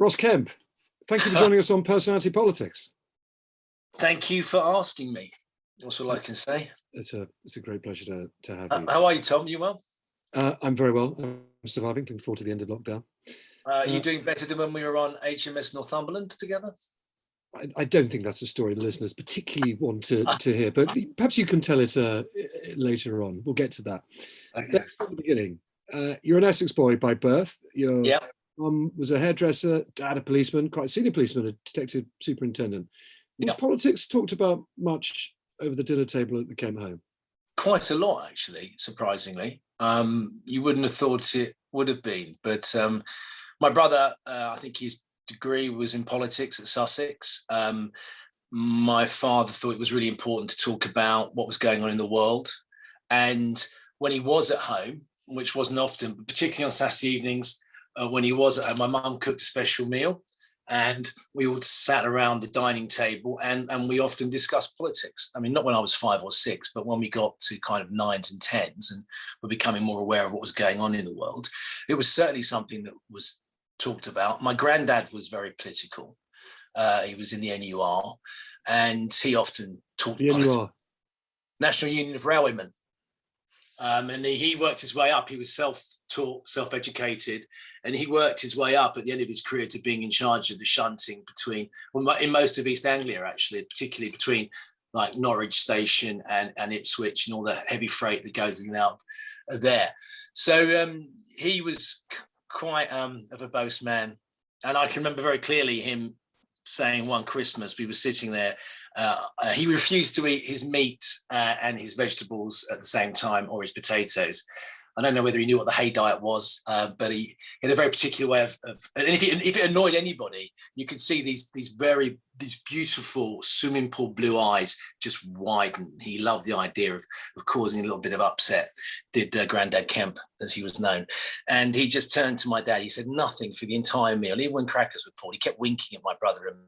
Ross Kemp, thank you for joining us on Personality Politics. Thank you for asking me. That's all I can say. It's a great pleasure to have you. How are you, Tom? You well? I'm very well. I'm surviving. Looking forward to the end of lockdown. You doing better than when we were on HMS Northumberland together? I don't think that's a story the listeners particularly want to hear, but perhaps you can tell it later on. We'll get to that. Okay. Let's start at the beginning. You're an Essex boy by birth. Your mum was a hairdresser, dad a policeman, quite a senior policeman, a detective superintendent. Was politics talked about much over the dinner table at the Kemp home? Quite a lot, actually, surprisingly. You wouldn't have thought it would have been, but my brother, I think his degree was in politics at Sussex. My father thought it was really important to talk about what was going on in the world. And when he was at home, which wasn't often, but particularly on Saturday evenings, when he was at home, my mum cooked a special meal and we all sat around the dining table and we often discussed politics. I mean, not when I was 5 or 6, but when we got to kind of 9s and 10s and were becoming more aware of what was going on in the world, it was certainly something that was talked about. My granddad was very political. He was in the NUR and he often talked the NUR, National Union of Railwaymen. And he worked his way up. He was self-taught, self-educated, and he worked his way up at the end of his career to being in charge of the shunting between, well, in most of East Anglia, actually, particularly between like Norwich Station and Ipswich and all the heavy freight that goes in and out there. So he was quite of a boast man. And I can remember very clearly him saying one Christmas, we were sitting there, he refused to eat his meat and his vegetables at the same time, or his potatoes. I don't know whether he knew what the hay diet was, but he had a very particular way of and if it annoyed anybody, you could see these beautiful swimming pool blue eyes just widen. He loved the idea of causing a little bit of upset, did Grandad Kemp, as he was known. And he just turned to my dad. He said nothing for the entire meal, even when crackers were poured. He kept winking at my brother and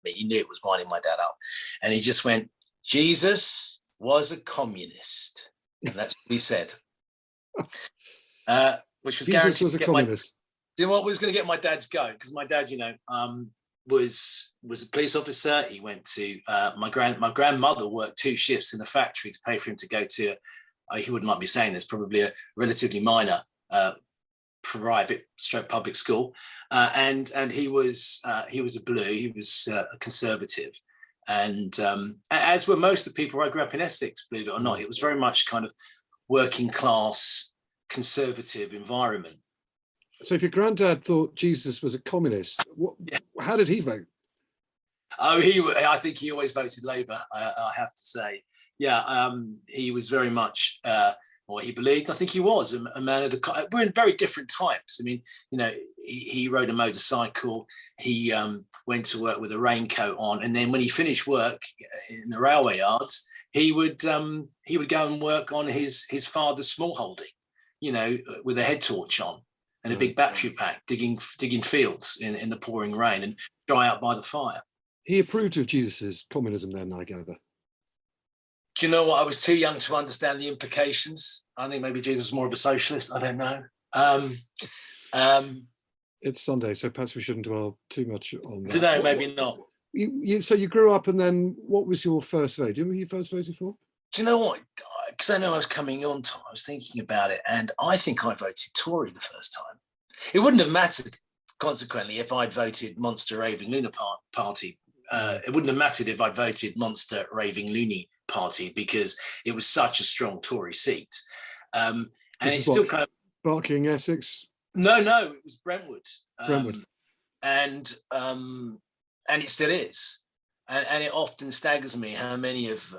me. He knew it was winding my dad up. And he just went, Jesus was a communist. And that's what he said. Which was Jesus guaranteed was a to get communist. you know what was going to get my dad's go, because my dad, was a police officer. He went to my grandmother worked 2 shifts in the factory to pay for him to go to he wouldn't like me saying this, probably a relatively minor private stroke public school, and he was a blue. He was a conservative, and as were most of the people where I grew up in Essex, believe it or not. It was very much kind of working class conservative environment. So if your granddad thought Jesus was a communist, how did he vote? Oh, I think he always voted Labour, I have to say. Yeah, he was very much what he believed. I think he was a man of the. We're in very different types. I mean, he rode a motorcycle. He went to work with a raincoat on, and then when he finished work in the railway yards, he would go and work on his father's small holding, with a head torch on and a big battery pack, digging fields in the pouring rain and dry out by the fire. He approved of Jesus's communism then, I gather. Do you know what? I was too young to understand the implications. I think maybe Jesus was more of a socialist. I don't know. It's Sunday, so perhaps we shouldn't dwell too much on that. No, maybe not. So you grew up, and then what was your first vote? Do you remember who you first voted for? Do you know what? Because I know I was coming on, Tom, I was thinking about it, and I think I voted Tory the first time. It wouldn't have mattered, consequently, if I'd voted Monster Raving Lunar Party. It wouldn't have mattered if I'd voted Monster Raving Loony Party, because it was such a strong Tory seat. And it's still kind of Barking, Essex. No, it was Brentwood. Brentwood. And it still is. And it often staggers me how many of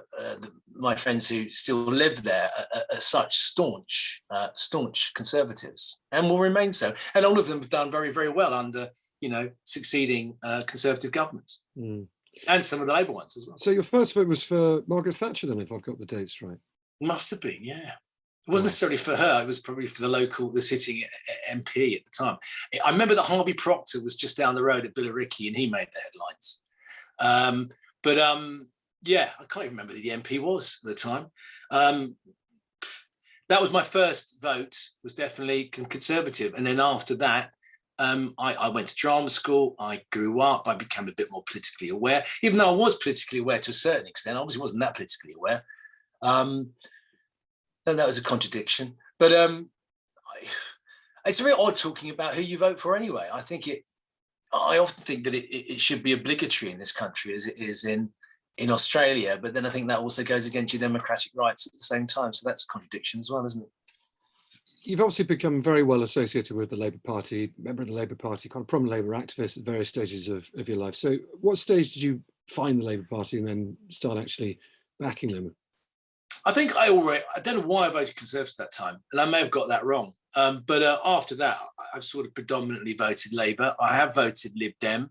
my friends who still live there are such staunch conservatives, and will remain so. And all of them have done very, very well under succeeding conservative governments, and some of the Labour ones as well. So your first vote was for Margaret Thatcher, then, if I've got the dates right? Must have been, yeah. It wasn't necessarily for her. It was probably for the sitting MP at the time. I remember that Harvey Proctor was just down the road at Billericay, and he made the headlines. Yeah, I can't even remember who the MP was at the time. That was my first vote, was definitely Conservative. And then after that, I went to drama school. I grew up. I became a bit more politically aware, even though I was politically aware to a certain extent. I obviously wasn't that politically aware. And that was a contradiction. But it's very odd talking about who you vote for anyway. I often think that it should be obligatory in this country as it is in Australia. But then I think that also goes against your democratic rights at the same time. So that's a contradiction as well, isn't it? You've obviously become very well associated with the Labour Party, member of the Labour Party, quite a prominent Labour activist at various stages of your life. So what stage did you find the Labour Party and then start actually backing them? I think I don't know why I voted Conservative at that time, and I may have got that wrong. But after that, I've sort of predominantly voted Labour. I have voted Lib Dem,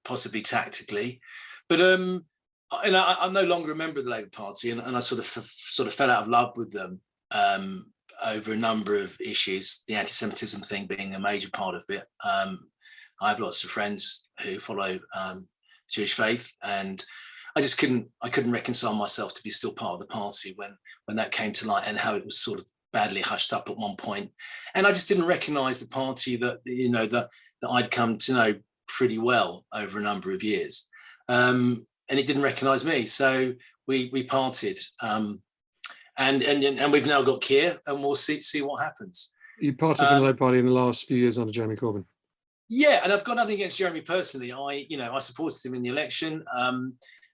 possibly tactically, but and I'm no longer a member of the Labour Party, and I sort of fell out of love with them over a number of issues. The anti-Semitism thing being a major part of it. I have lots of friends who follow Jewish faith, and I couldn't reconcile myself to be still part of the party when that came to light, and how it was sort of badly hushed up at one point. And I just didn't recognise the party that I'd come to know pretty well over a number of years. And it didn't recognise me. So we parted. And we've now got Keir, and we'll see what happens. You parted from the Labour Party in the last few years under Jeremy Corbyn. Yeah, and I've got nothing against Jeremy personally. I supported him in the election.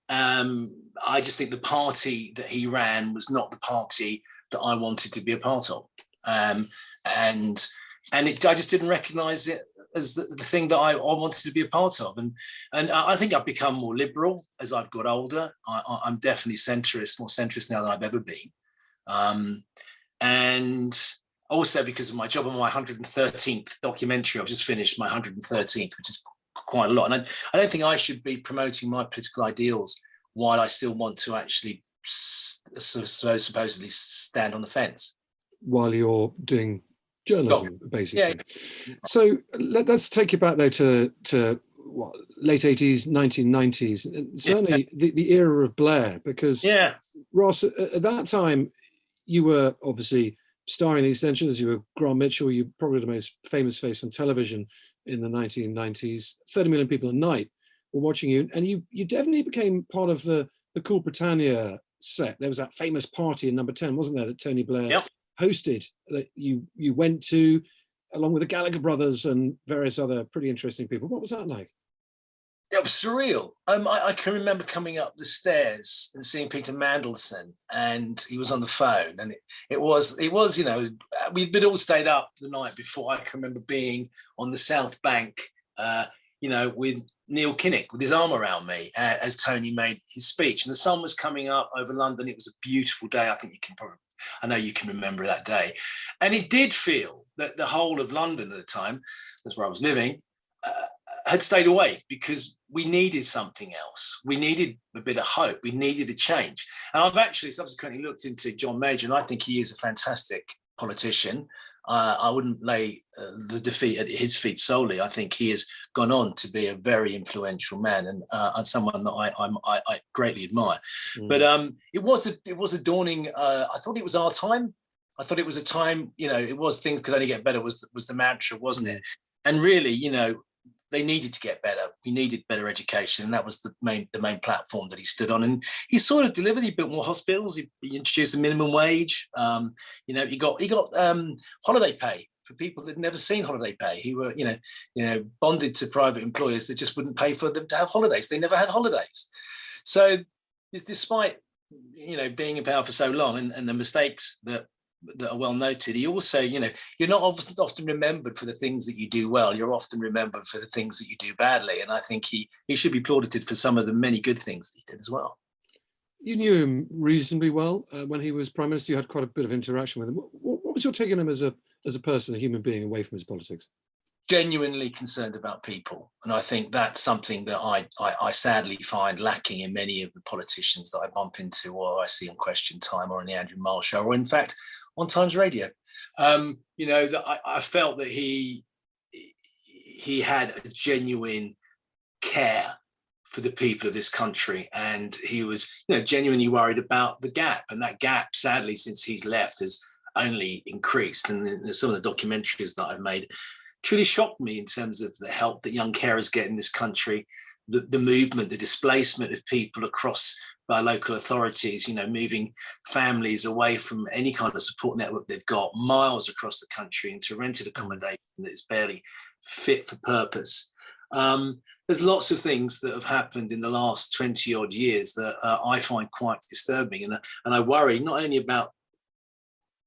I just think the party that he ran was not the party that I wanted to be a part of, and I just didn't recognise it as the thing that I wanted to be a part of. And I think I've become more liberal as I've got older. I'm definitely more centrist now than I've ever been. And also because of my job on my 113th documentary, I've just finished my 113th, which is quite a lot. And I don't think I should be promoting my political ideals while I still want to actually supposedly stand on the fence. While you're doing journalism, basically. Yeah. So let's take you back though to what, late 80s, 1990s, certainly the era of Blair, because Ross, at that time, you were obviously starring in EastEnders. You were Grant Mitchell. You're probably the most famous face on television in the 1990s. 30 million people a night were watching you, and you definitely became part of the Cool Britannia set. There was that famous party in Number 10, wasn't there, that Tony Blair hosted, that you went to, along with the Gallagher brothers and various other pretty interesting people. What was that like? That was surreal. I can remember coming up the stairs and seeing Peter Mandelson, and he was on the phone, and it was we'd all stayed up the night before. I can remember being on the South Bank, with Neil Kinnock with his arm around me as Tony made his speech, and the sun was coming up over London. It was a beautiful day. I know you can remember that day, and it did feel that the whole of London at the time, that's where I was living, had stayed awake, because we needed something else. We needed a bit of hope. We needed a change. And I've actually subsequently looked into John Major, and I think he is a fantastic politician. I wouldn't lay the defeat at his feet solely. I think he has gone on to be a very influential man, and someone that I greatly admire. But it was a dawning. I thought it was our time. I thought it was a time. It was things could only get better. Was the mantra, wasn't it? And really, they needed to get better. We needed better education, and that was the main platform that he stood on. And he sort of delivered. He built more hospitals. He introduced the minimum wage. He got holiday pay for people that'd never seen holiday pay. He were bonded to private employers that just wouldn't pay for them to have holidays. They never had holidays. So despite being in power for so long and the mistakes that are well noted, he also, you're not often remembered for the things that you do well. You're often remembered for the things that you do badly. And I think he should be applauded for some of the many good things that he did as well. You knew him reasonably well when he was Prime Minister. You had quite a bit of interaction with him. What was your take on him as a person, a human being, away from his politics? Genuinely concerned about people. And I think that's something that I sadly find lacking in many of the politicians that I bump into, or I see on Question Time or on the Andrew Marr Show, or in fact on Times Radio. That I felt that he had a genuine care for the people of this country, and he was genuinely worried about the gap, and that gap, sadly, since he's left, has only increased. And some of the documentaries that I've made truly shocked me in terms of the help that young carers get in this country, the movement, the displacement of people across by local authorities, moving families away from any kind of support network they've got miles across the country into rented accommodation that is barely fit for purpose. There's lots of things that have happened in the last 20 odd years that I find quite disturbing. And I worry not only about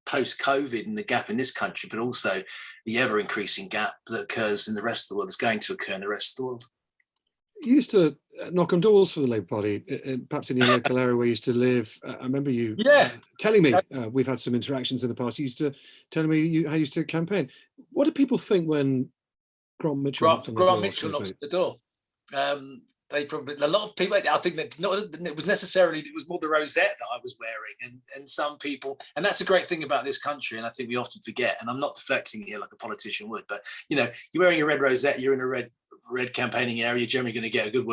post-COVID and the gap in this country, but also the ever-increasing gap that occurs in the rest of the world, that's going to occur in the rest of the world. You used to knock on doors for the Labour Party, perhaps in your local area where you used to live. I remember you telling me, we've had some interactions in the past, you used to tell me how you used to campaign. What do people think when Grant Mitchell knocked at the door? They probably, a lot of people, I think that it was more the rosette that I was wearing, and some people, and that's a great thing about this country, and I think we often forget, and I'm not deflecting here like a politician would, but you're wearing a red rosette, you're in a red campaigning area, you're generally going to get a good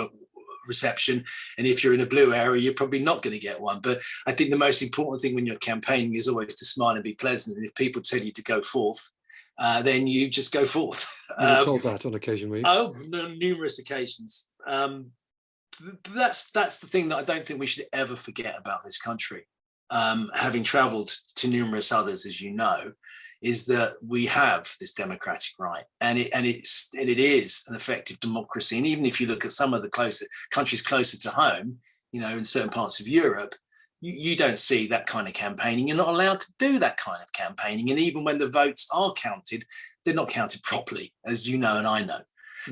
reception, and if you're in a blue area, you're probably not going to get one. But I think the most important thing when you're campaigning is always to smile and be pleasant, and if people tell you to go forth, then you just go forth. You were told that on occasion, were you? Oh, numerous occasions. That's the thing that I don't think we should ever forget about this country. Having travelled to numerous others, as you know, is that we have this democratic right, and it is an effective democracy. And even if you look at some of the countries closer to home, in certain parts of Europe, you don't see that kind of campaigning. You're not allowed to do that kind of campaigning. And even when the votes are counted, they're not counted properly, as you know and I know.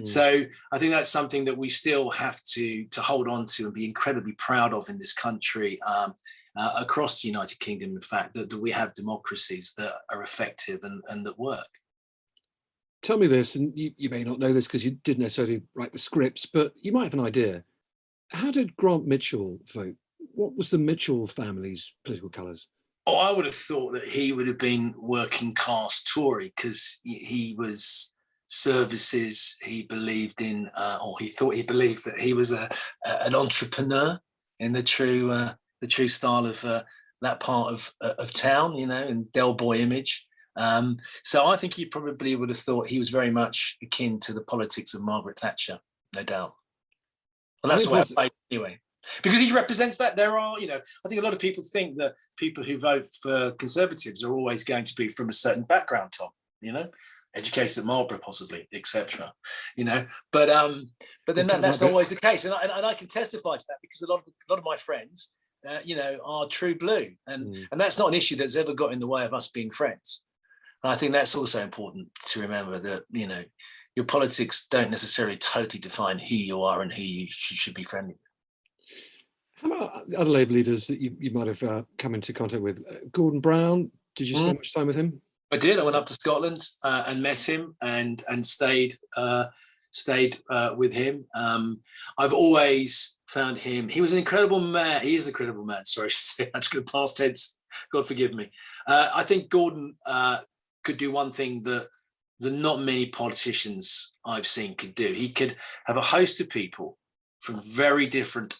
So I think that's something that we still have to hold on to and be incredibly proud of in this country, across the United Kingdom, in fact, that we have democracies that are effective and that work. Tell me this, and you may not know this because you didn't necessarily write the scripts, but you might have an idea. How did Grant Mitchell vote? What was the Mitchell family's political colours? Oh, I would have thought that he would have been working class Tory, because he was services. He believed in, or he believed that he was an entrepreneur in the true style of that part of town, in Del Boy image. So I think he probably would have thought he was very much akin to the politics of Margaret Thatcher, no doubt. Well, that's the way I play anyway. Because he represents that. There are, I think a lot of people think that people who vote for Conservatives are always going to be from a certain background, Tom, educated at Marlborough possibly, etc. But then that's not always the case. And I can testify to that, because a lot of my friends, are true blue. And that's not an issue that's ever got in the way of us being friends. And I think that's also important to remember, that, your politics don't necessarily totally define who you are and who you should be friendly with. How about other Labour leaders that you might have come into contact with? Gordon Brown, did you spend much time with him? I did. I went up to Scotland and met him and stayed with him. I've always found him. He was an incredible man. He is an incredible man. Sorry, I'm just going to past tense. God forgive me. I think Gordon could do one thing that not many politicians I've seen could do. He could have a host of people from very different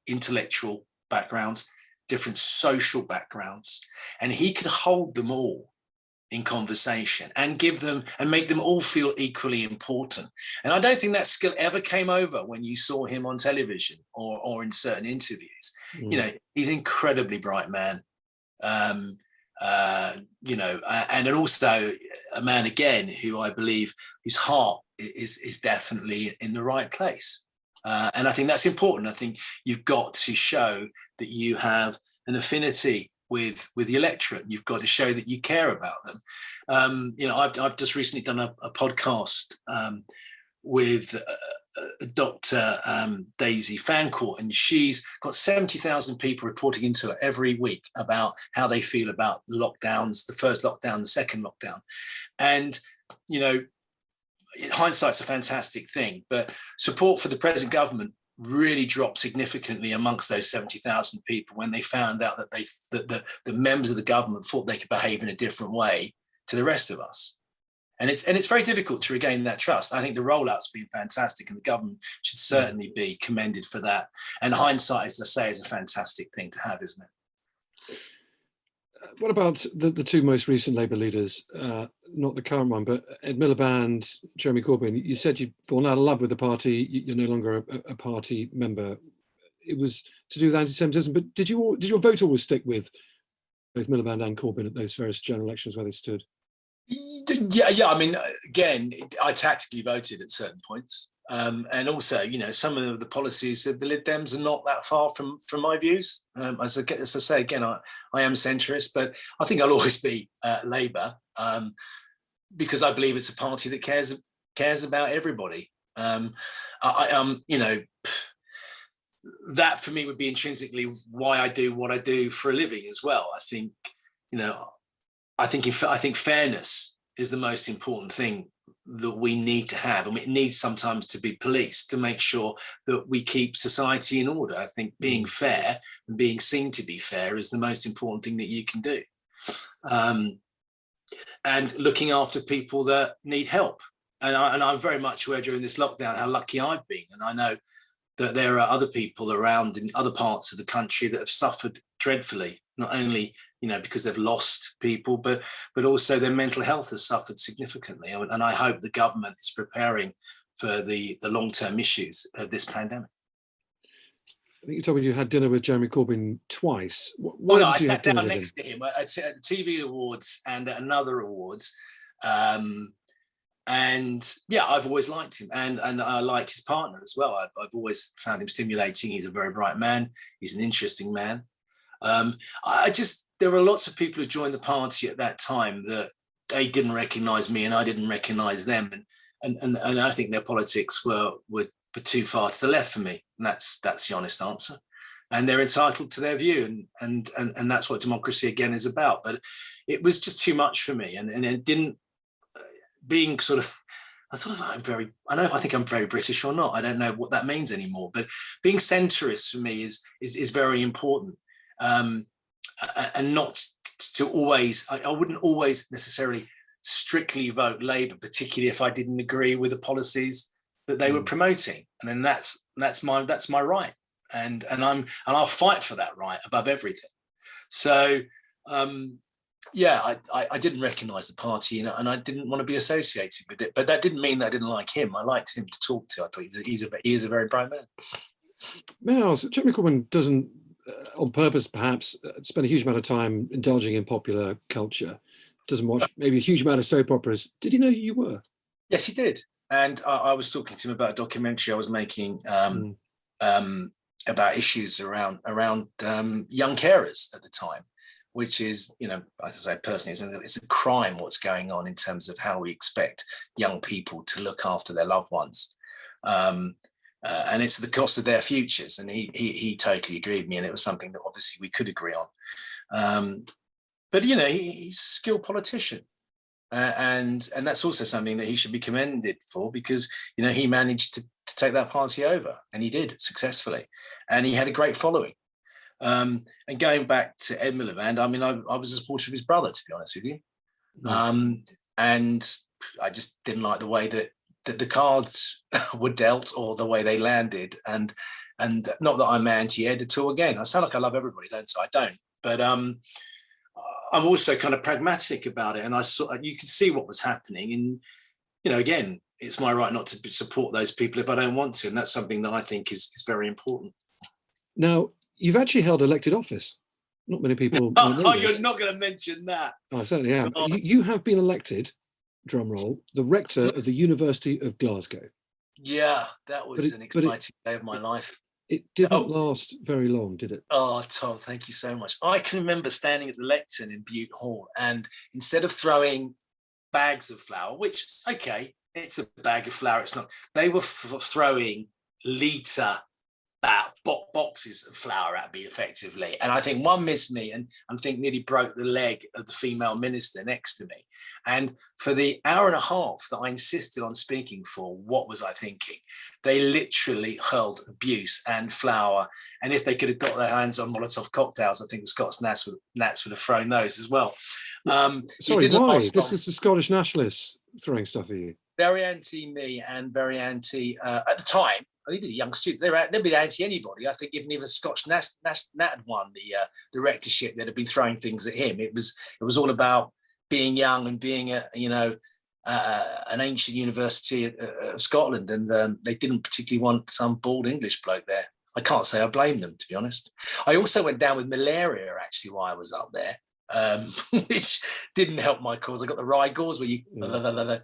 intellectual backgrounds, different social backgrounds, and he could hold them all in conversation and give them and make them all feel equally important. And I don't think that skill ever came over when you saw him on television or in certain interviews. He's an incredibly bright man, and also a man, again, who I believe whose heart is definitely in the right place. And I think that's important. I think you've got to show that you have an affinity with the electorate. You've got to show that you care about them. I've just recently done a podcast with Dr. Daisy Fancourt, and she's got 70,000 people reporting into her every week about how they feel about the lockdowns, the first lockdown, the second lockdown. And, hindsight's a fantastic thing, but support for the present government really dropped significantly amongst those 70,000 people when they found out that the members of the government thought they could behave in a different way to the rest of us. And it's very difficult to regain that trust. I think the rollout's been fantastic, and the government should certainly be commended for that. And hindsight, as I say, is a fantastic thing to have, isn't it? What about the two most recent Labour leaders, not the current one, but Ed Miliband, Jeremy Corbyn? You said you've fallen out of love with the party. You're no longer a party member. It was to do with anti-Semitism, but did your vote always stick with both Miliband and Corbyn at those various general elections where they stood? Yeah. I mean, again, I tactically voted at certain points. And also, some of the policies of the Lib Dems are not that far from my views. As I say, again, I am centrist, but I think I'll always be Labour because I believe it's a party that cares about everybody. That for me would be intrinsically why I do what I do for a living as well. I think fairness is the most important thing that we need to have. I mean, it needs sometimes to be policed to make sure that we keep society in order. I think being fair and being seen to be fair is the most important thing that you can do. And looking after people that need help. And I'm very much aware during this lockdown how lucky I've been. And I know that there are other people around in other parts of the country that have suffered dreadfully, not only because they've lost people, but also their mental health has suffered significantly. And I hope the government is preparing for the long-term issues of this pandemic. I think you told me you had dinner with Jeremy Corbyn twice. I sat down next to him at the TV awards and at another awards. And yeah, I've always liked him, and I liked his partner as well. I've always found him stimulating. He's a very bright man. He's an interesting man. There were lots of people who joined the party at that time that they didn't recognise me and I didn't recognise them, and I think their politics were too far to the left for me. And that's the honest answer. And they're entitled to their view, and that's what democracy again is about. But it was just too much for me, and it didn't. Being I think I'm very British or not. I don't know what that means anymore. But being centrist for me is very important, and not to always. I wouldn't always necessarily strictly vote Labour, particularly if I didn't agree with the policies that they were promoting. And then that's my right, and I'll fight for that right above everything. So. I didn't recognise the party, and I didn't want to be associated with it. But that didn't mean that I didn't like him. I liked him to talk to. I thought he is a very bright man. May I ask, Jeremy Corbyn doesn't, on purpose perhaps, spend a huge amount of time indulging in popular culture. Doesn't watch maybe a huge amount of soap operas. Did he know who you were? Yes, he did. And I was talking to him about a documentary I was making about issues around young carers at the time. Which is, as I say personally, it's a crime what's going on in terms of how we expect young people to look after their loved ones. And it's the cost of their futures. And he totally agreed with me. And it was something that obviously we could agree on. But, he's a skilled politician. And that's also something that he should be commended for because, he managed to take that party over. And he did successfully. And he had a great following. And going back to Ed Miliband, I mean, I was a supporter of his brother, to be honest with you. And I just didn't like the way that the cards were dealt or the way they landed. And not that I'm anti-Ed at all. Again, I sound like I love everybody, don't I? I don't. But I'm also kind of pragmatic about it. And you could see what was happening. And, again, it's my right not to support those people if I don't want to. And that's something that I think is very important. Now, you've actually held elected office. Not many people. You're not going to mention that. I certainly am. You have been elected, drum roll, the rector of the University of Glasgow. Yeah, that was an exciting day of my life. It didn't last very long, did it? Oh, Tom, thank you so much. I can remember standing at the lectern in Bute Hall, and instead of throwing bags of flour, which, okay, it's a bag of flour, it's not, they were throwing litre boxes of flour at me effectively, and I think one missed me and I think nearly broke the leg of the female minister next to me. And for the hour and a half that I insisted on speaking for, what was I thinking? They literally hurled abuse and flour, and if they could have got their hands on Molotov cocktails, I think the Scots Nats would have thrown those as well. Sorry, why? This is the Scottish nationalists throwing stuff at you. very anti me and very anti at the time. I think he was a young student. They'd be anti anybody. I think even Scotch Nat had won the rectorship, they'd have been throwing things at him. It was all about being young and being an ancient university of Scotland, and they didn't particularly want some bald English bloke there. I can't say I blame them, to be honest. I also went down with malaria actually while I was up there, which didn't help my cause. I got the rigors where you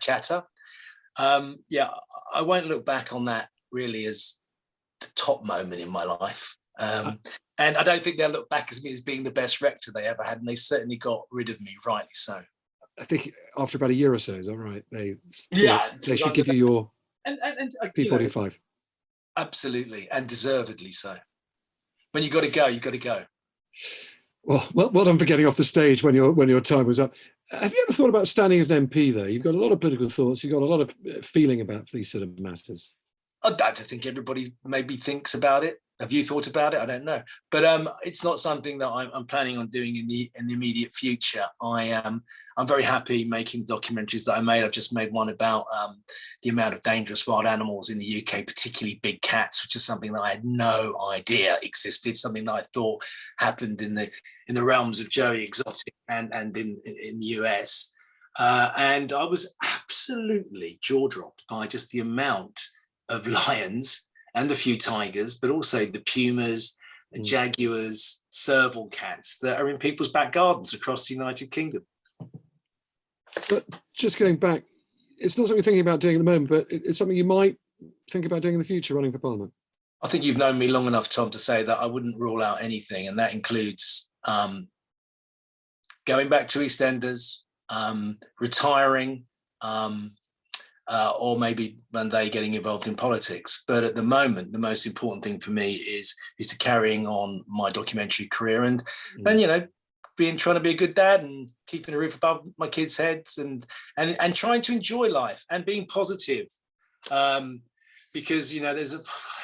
chatter. I won't look back on that really as the top moment in my life. And I don't think they'll look back as me as being the best rector they ever had, and they certainly got rid of me, rightly so. I think after about a year or so, is that right? They should give you your P45. Absolutely, and deservedly so. When you got to go, you got to go. Well done for getting off the stage when your time was up. Have you ever thought about standing as an MP there? You've got a lot of political thoughts. You've got a lot of feeling about these sort of matters. I don't think everybody maybe thinks about it. Have you thought about it? I don't know, but it's not something that I'm planning on doing in the immediate future. I'm very happy making documentaries that I made. I've just made one about the amount of dangerous wild animals in the UK, particularly big cats, which is something that I had no idea existed. Something that I thought happened in the realms of Joey Exotic and in the US, and I was absolutely jaw dropped by just the amount of lions and a few tigers, but also the pumas, the jaguars, serval cats that are in people's back gardens across the United Kingdom. But just going back, it's not something you're thinking about doing at the moment, but it's something you might think about doing in the future, running for Parliament. I think you've known me long enough, Tom, to say that I wouldn't rule out anything, and that includes going back to Eastenders, retiring, or maybe one day getting involved in politics. But at the moment, the most important thing for me is to carrying on my documentary career and trying to be a good dad and keeping a roof above my kids' heads and trying to enjoy life and being positive. Because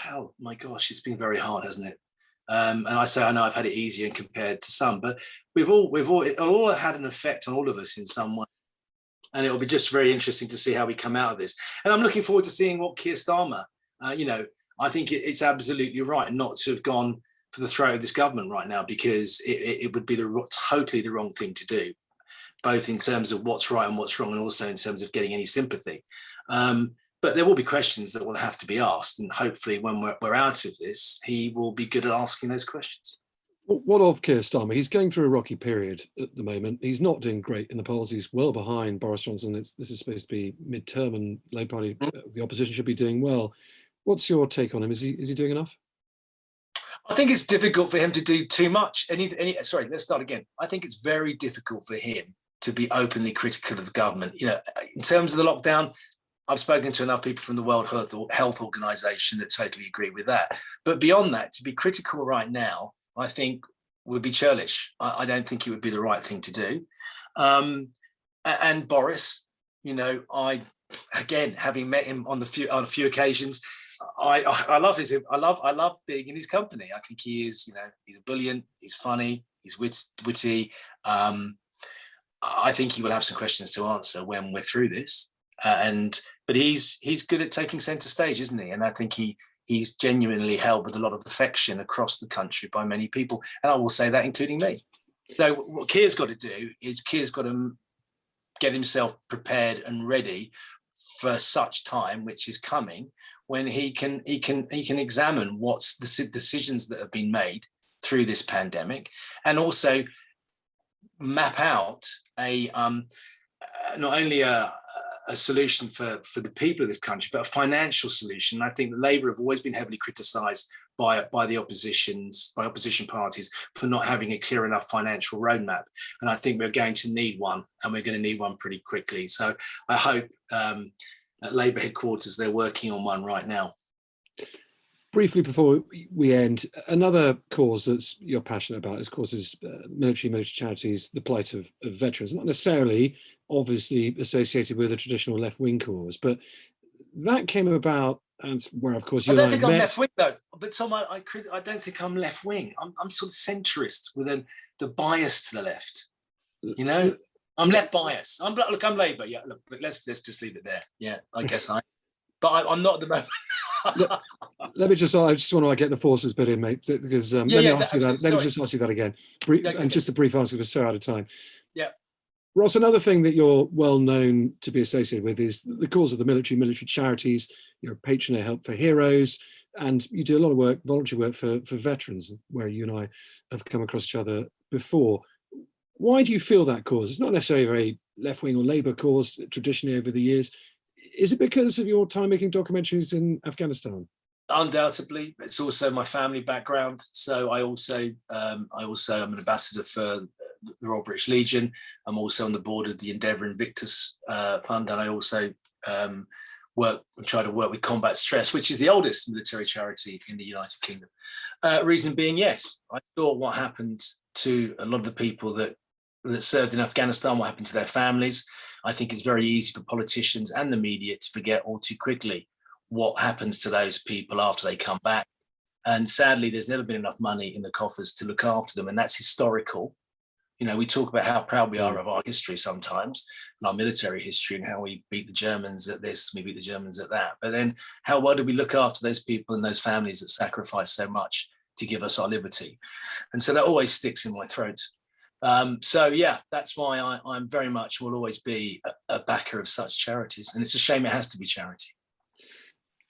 oh my gosh, it's been very hard, hasn't it? And I know I've had it easier compared to some, but it all had an effect on all of us in some way. And it'll be just very interesting to see how we come out of this. And I'm looking forward to seeing what Keir Starmer, I think it's absolutely right not to have gone for the throat of this government right now, because it would be totally the wrong thing to do, both in terms of what's right and what's wrong, and also in terms of getting any sympathy. But there will be questions that will have to be asked. And hopefully when we're out of this, he will be good at asking those questions. What of Keir Starmer? He's going through a rocky period at the moment. He's not doing great in the polls. He's well behind Boris Johnson. This is supposed to be midterm, and Labour Party, the opposition, should be doing well. What's your take on him? Is he doing enough? I think it's difficult for him to do too much. Sorry, let's start again. I think it's very difficult for him to be openly critical of the government. In terms of the lockdown, I've spoken to enough people from the World Health Organization that totally agree with that. But beyond that, to be critical right now, I think would be churlish. I don't think it would be the right thing to do. And Boris, having met him on a few occasions, I love being in his company. I think he is, he's brilliant, he's funny, he's witty. I think he will have some questions to answer when we're through this. But he's good at taking centre stage, isn't he? And I think he's genuinely held with a lot of affection across the country by many people. And I will say that, including me. So what Keir's got to do is Keir's got to get himself prepared and ready for such time, which is coming, when he can examine what's the decisions that have been made through this pandemic, and also map out not only a solution for the people of this country, but a financial solution. I think Labour have always been heavily criticised by opposition parties for not having a clear enough financial roadmap, and I think we're going to need one, and we're going to need one pretty quickly. So I hope at Labour headquarters they're working on one right now. Briefly before we end, another cause that's you're passionate about is military charities, the plight of veterans, not necessarily obviously associated with a traditional left-wing cause, but that came about, and where of course you I don't think I'm left-wing though, but Tom, I don't think I'm left-wing. I'm sort of centrist with the bias to the left, I'm left biased. I'm Labour. Yeah, look, let's just leave it there. Yeah, I guess I'm not at the moment. Let me just, I just want to get the forces bit in, mate, because let me ask you that. Let me just ask you that again. And just a brief answer, because we're so out of time. Yeah. Ross, another thing that you're well known to be associated with is the cause of the military charities. You're a patron of Help for Heroes, and you do a lot of work, voluntary work for veterans, where you and I have come across each other before. Why do you feel that cause? It's not necessarily a very left-wing or Labour cause traditionally over the years. Is it because of your time making documentaries in Afghanistan? Undoubtedly, it's also my family background. So I also am an ambassador for the Royal British Legion. I'm also on the board of the Endeavour Invictus Fund, and I also try to work with Combat Stress, which is the oldest military charity in the United Kingdom. Reason being, yes, I saw what happened to a lot of the people that served in Afghanistan, what happened to their families. I think it's very easy for politicians and the media to forget all too quickly what happens to those people after they come back. And sadly, there's never been enough money in the coffers to look after them. And that's historical. You know, we talk about how proud we are of our history sometimes, and our military history, and how we beat the Germans at this, we beat the Germans at that. But then how well do we look after those people and those families that sacrifice so much to give us our liberty? And so that always sticks in my throat. So yeah, that's why I'm very much, will always be a backer of such charities. And it's a shame it has to be charity.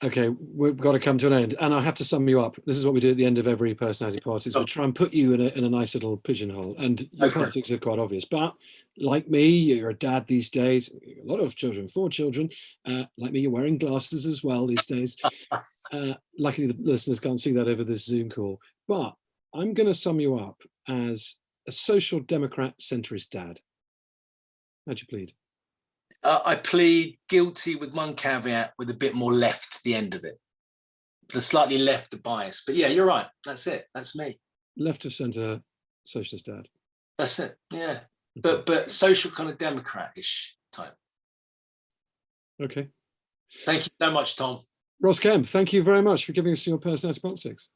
Okay, we've got to come to an end, and I have to sum you up. This is what we do at the end of every personality party, is we try and put you in a nice little pigeonhole, and your politics are quite obvious. But like me, you're a dad these days, a lot of children, 4 children. Like me, you're wearing glasses as well these days. Luckily, the listeners can't see that over this Zoom call. But I'm going to sum you up as a social democrat centrist dad. How'd you plead? I plead guilty with one caveat, with a bit more left to the end of it. The slightly left bias. But yeah, you're right. That's it. That's me. Left of centre socialist dad. That's it. Yeah. But social kind of democrat-ish type. Okay. Thank you so much, Tom. Ross Kemp, thank you very much for giving us your personality politics.